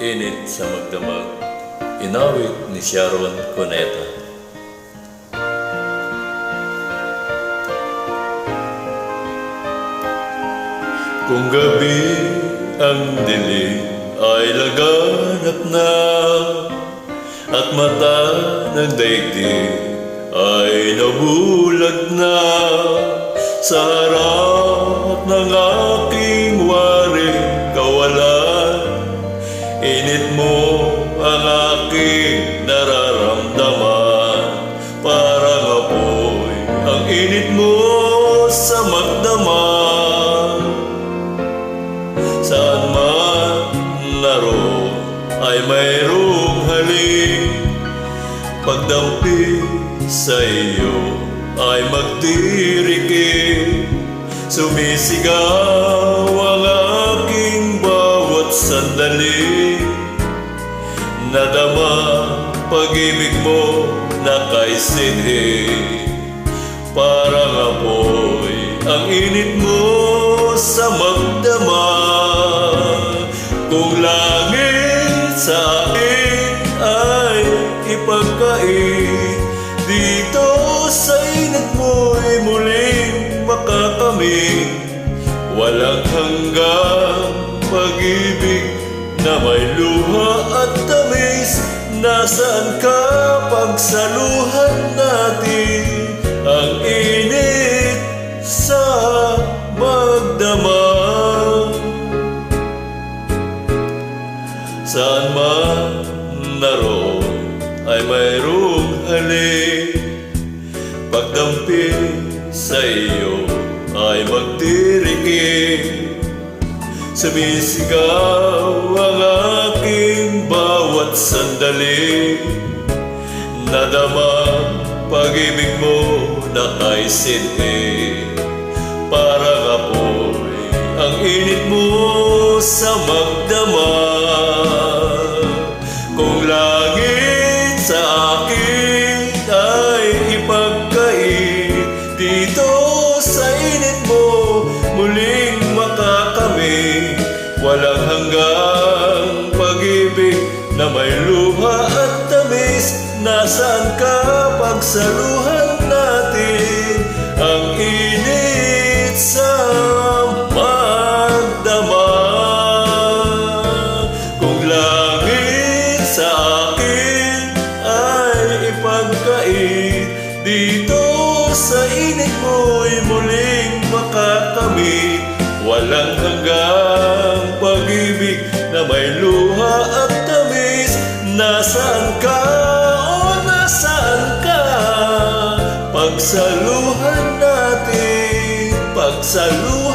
Init sa magdamag, inawit ni Sharon Cuneta. Kung gabi ang dilim ay laganap na, at mata ng daigdig ay nabulag na, sa harap ng aking waring kawalan, init mo ang aking nararamdaman. Parang apoy ang init mo sa magdamag. Saan man naroon ay mayroong halik, pagdampi sa iyo ay magtirikik. Sumisigaw ang aking bawat sandali, nadama pag-ibig mo na kay sinhi. Parang apoy ang init mo sa magdamag. Kung langit sa akin ay ipagkait, dito sa init mo'y muling makakamit. Walang hanggang pag-ibig na may luha at tamis. Nasaan ka pagsaluhan natin ang init sa magdamag? Saan man naroon ay mayroong halik, pagdampi sa iyo ay magtirikik. Sumisigaw ang aking bawat sandali, nadama pag-ibig mo na kay sinhi. Parang apoy ang init mo sa magdamag. Kung langit sa akin ay ipagkait, dito sa init mo muling makakamit. Walang hanggang pag-ibig na may luha at tamis. Nasaan ka pagsaluhan natin ang init sa magdamag? Kung langit sa akin ay ipagkait, dito sa init mo'y muling makakamit. Walang hanggang pag-ibig na may luha at tamis. Nasaan ka, o nasaan ka? Pagsaluhan natin, pagsaluhan